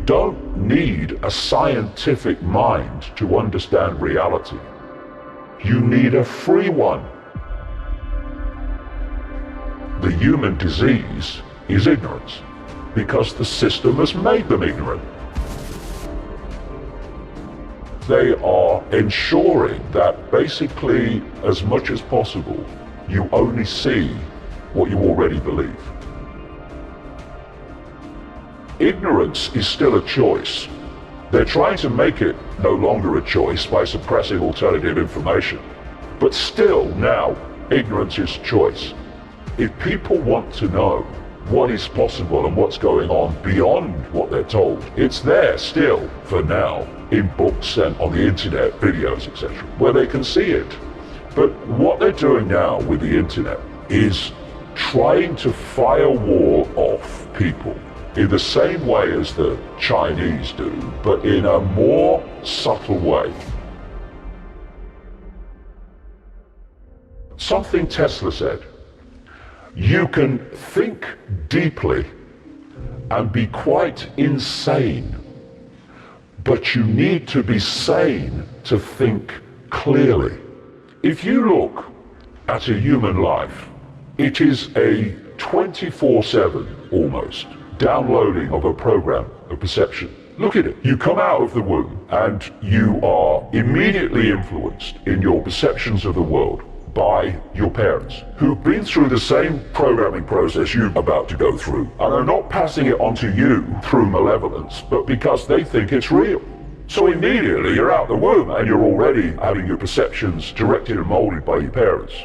don't need a scientific mind to understand reality. You need a free one. The human disease is ignorance, because the system has made them ignorant. They are ensuring that basically, as much as possible, you only see what you already believe. Ignorance is still a choice. They're trying to make it no longer a choice by suppressing alternative information. But still, now, ignorance is choice. If people want to know what is possible and what's going on beyond what they're told, it's there still, for now, in books and on the internet, videos, etc., where they can see it. But what they're doing now with the internet is trying to firewall off people in the same way as the Chinese do, but in a more subtle way. Something Tesla said: you can think deeply and be quite insane, but you need to be sane to think clearly. If you look at a human life, it is a 24/7 almost downloading of a program of perception. Look at it. You come out of the womb and you are immediately influenced in your perceptions of the world by your parents, who've been through the same programming process you're about to go through, and are not passing it on to you through malevolence, but because they think it's real. So immediately you're out the womb and you're already having your perceptions directed and molded by your parents.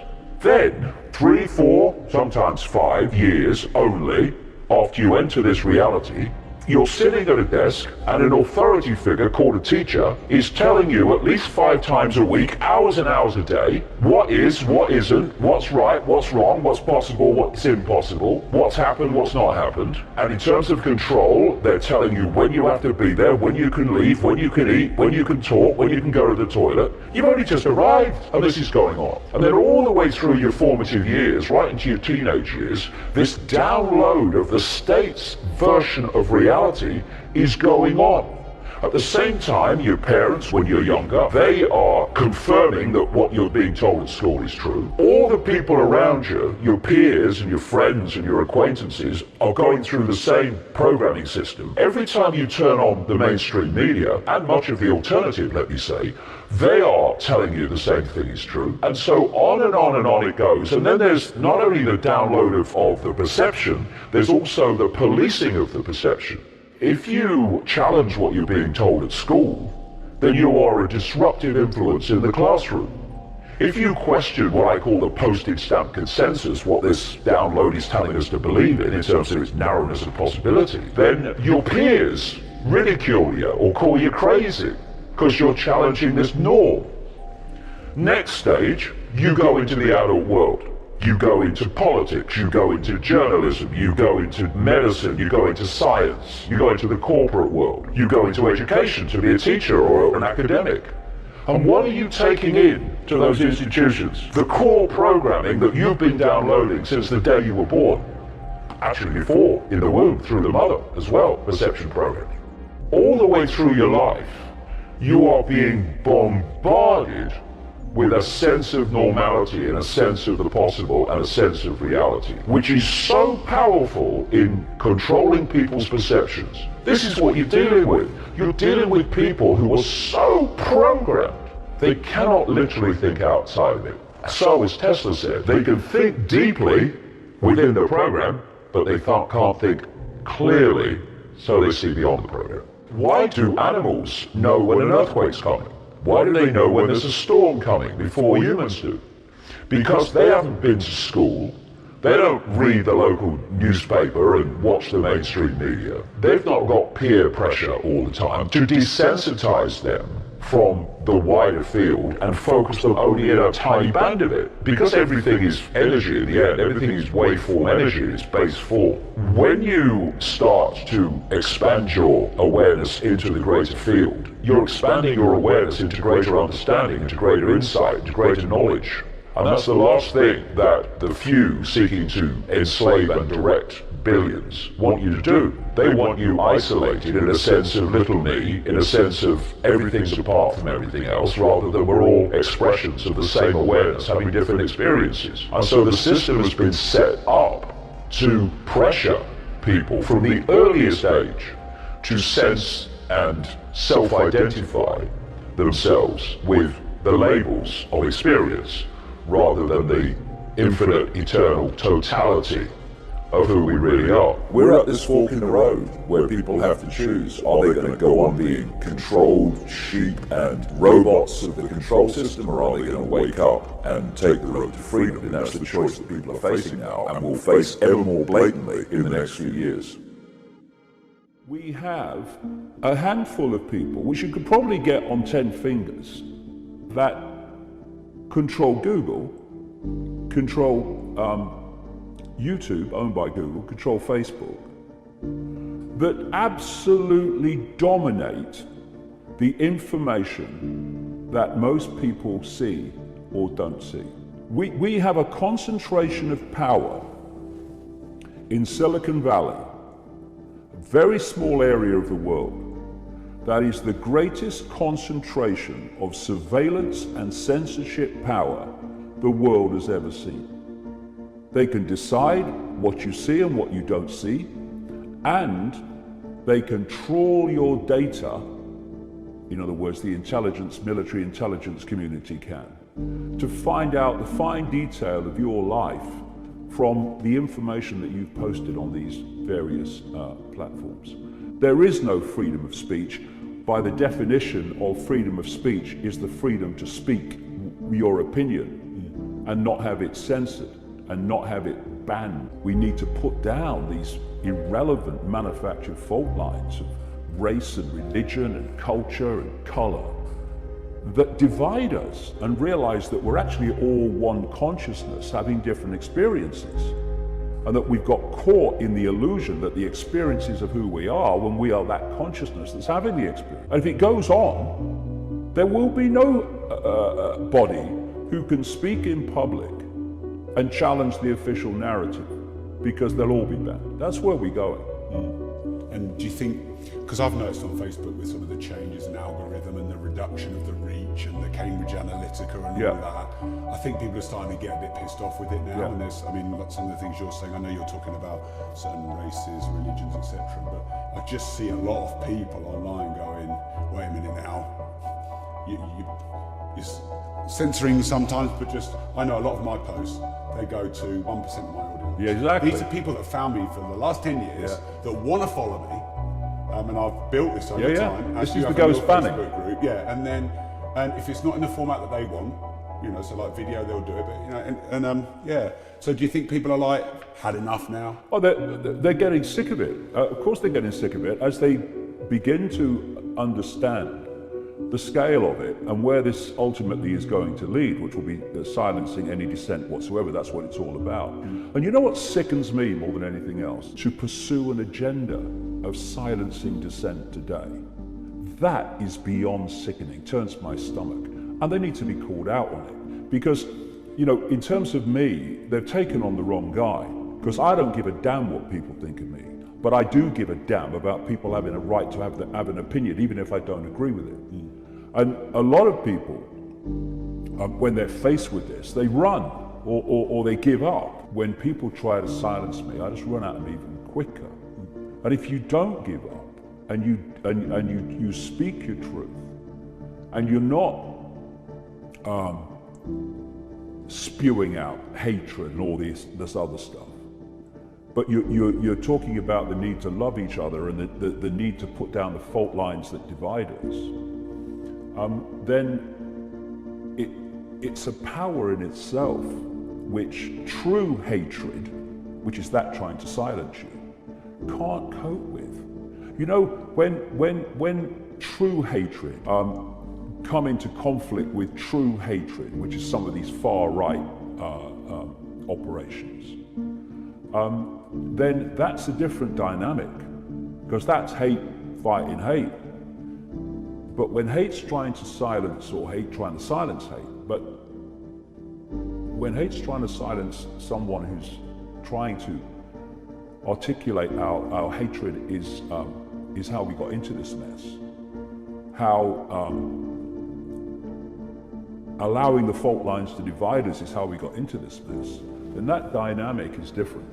Then, 3, 4, sometimes 5 years only after you enter this reality, you're sitting at a desk and an authority figure called a teacher is telling you at least 5 times a week, hours and hours a day, what is, what isn't, what's right, what's wrong, what's possible, what's impossible, what's happened, what's not happened. And in terms of control, they're telling you when you have to be there, when you can leave, when you can eat, when you can talk, when you can go to the toilet. You've only just arrived and this is going on. And then all the way through your formative years, right into your teenage years, this download of the state's version of reality is going on. At the same time, your parents, when you're younger, they are confirming that what you're being told at school is true. All the people around you, your peers and your friends and your acquaintances, are going through the same programming system. Every time you turn on the mainstream media, and much of the alternative, let me say, they are telling you the same thing is true. And so on and on and on it goes. And then there's not only the download of the perception, there's also the policing of the perception. If you challenge what you're being told at school, then you are a disruptive influence in the classroom. If you question what I call the postage stamp consensus, what this download is telling us to believe in terms of its narrowness and possibility, then your peers ridicule you or call you crazy because you're challenging this norm. Next stage, you go into the adult world. You go into politics, you go into journalism, you go into medicine, you go into science, you go into the corporate world, you go into education to be a teacher or an academic. And what are you taking in to those institutions? The core programming that you've been downloading since the day you were born. Actually before, in the womb, through the mother as well, perception programming. All the way through your life, you are being bombarded with a sense of normality and a sense of the possible and a sense of reality, which is so powerful in controlling people's perceptions. This is what you're dealing with. You're dealing with people who are so programmed, they cannot literally think outside of it. So, as Tesla said, they can think deeply within the program, but they can't think clearly, so they see beyond the program. Why do animals know when an earthquake's coming? Why do they know when there's a storm coming before humans do? Because they haven't been to school, they don't read the local newspaper and watch the mainstream media. They've not got peer pressure all the time to desensitize them from the wider field and focus them only in a tiny band of it. Because everything is energy in the end, everything is waveform energy, it's base form. When you start to expand your awareness into the greater field, you're expanding your awareness into greater understanding, into greater insight, into greater knowledge. And that's the last thing that the few seeking to enslave and direct billions want you to do. They want you isolated in a sense of little me, in a sense of everything's apart from everything else, rather than we're all expressions of the same awareness, having different experiences. And so the system has been set up to pressure people from the earliest age to sense and self-identify themselves with the labels of experience, rather than the infinite, eternal totality of who we really are. We're at this fork in the road where people have to choose. Are they going to go on being controlled sheep and robots of the control system, or are they going to wake up and take the road to freedom? And that's the choice that people are facing now, and will face ever more blatantly in the next few years. We have a handful of people, which you could probably get on 10 fingers, that control Google, control YouTube, owned by Google, control Facebook, that absolutely dominate the information that most people see or don't see. We have a concentration of power in Silicon Valley, a very small area of the world, that is the greatest concentration of surveillance and censorship power the world has ever seen. They can decide what you see and what you don't see, and they can trawl your data, in other words, the military intelligence community can, to find out the fine detail of your life from the information that you've posted on these various platforms. There is no freedom of speech. By the definition of freedom of speech is the freedom to speak your opinion and not have it censored and not have it banned. We need to put down these irrelevant manufactured fault lines of race and religion and culture and color that divide us, and realize that we're actually all one consciousness having different experiences, and that we've got caught in the illusion that the experiences of who we are when we are that consciousness that's having the experience. And if it goes on, there will be no body who can speak in public and challenge the official narrative, because they'll all be banned. That's where we're going. And do you think, because I've noticed on Facebook with some of the changes in algorithm and the reduction of the reach and the Cambridge Analytica and all that, I think people are starting to get a bit pissed off with it now. And there's, I mean, some of the things you're saying, I know you're talking about certain races, religions, etc. But I just see a lot of people online going, wait a minute now, you're censoring sometimes, but just, I know a lot of my posts, they go to 1% of my audience. Yeah, exactly. These are people that found me for the last 10 years that want to follow me. And I've built this over time. This is the ghost banning. Group, and if it's not in the format that they want, so like video, they'll do it. But So do you think people are like, had enough now? Oh, they're getting sick of it. Of course, they're getting sick of it as they begin to understand the scale of it and where this ultimately is going to lead, which will be silencing any dissent whatsoever. That's what it's all about. And you know what sickens me more than anything else? To pursue an agenda of silencing dissent today. That is beyond sickening, turns my stomach. And they need to be called out on it. Because, in terms of me, they've taken on the wrong guy. Because I don't give a damn what people think of me. But I do give a damn about people having a right to have an opinion, even if I don't agree with it. And a lot of people, when they're faced with this, they run or they give up. When people try to silence me, I just run at them even quicker. And if you don't give up and you speak your truth, and you're not spewing out hatred and all this other stuff, but you're talking about the need to love each other and the need to put down the fault lines that divide us, then it's a power in itself which true hatred, which is that trying to silence you, can't cope with. When true hatred come into conflict with true hatred, which is some of these far right operations, then that's a different dynamic, because that's hate fighting hate. But when hate's trying to silence, or hate trying to silence hate, but when hate's trying to silence someone who's trying to articulate our hatred is how we got into this mess. How allowing the fault lines to divide us is how we got into this mess. And that dynamic is different.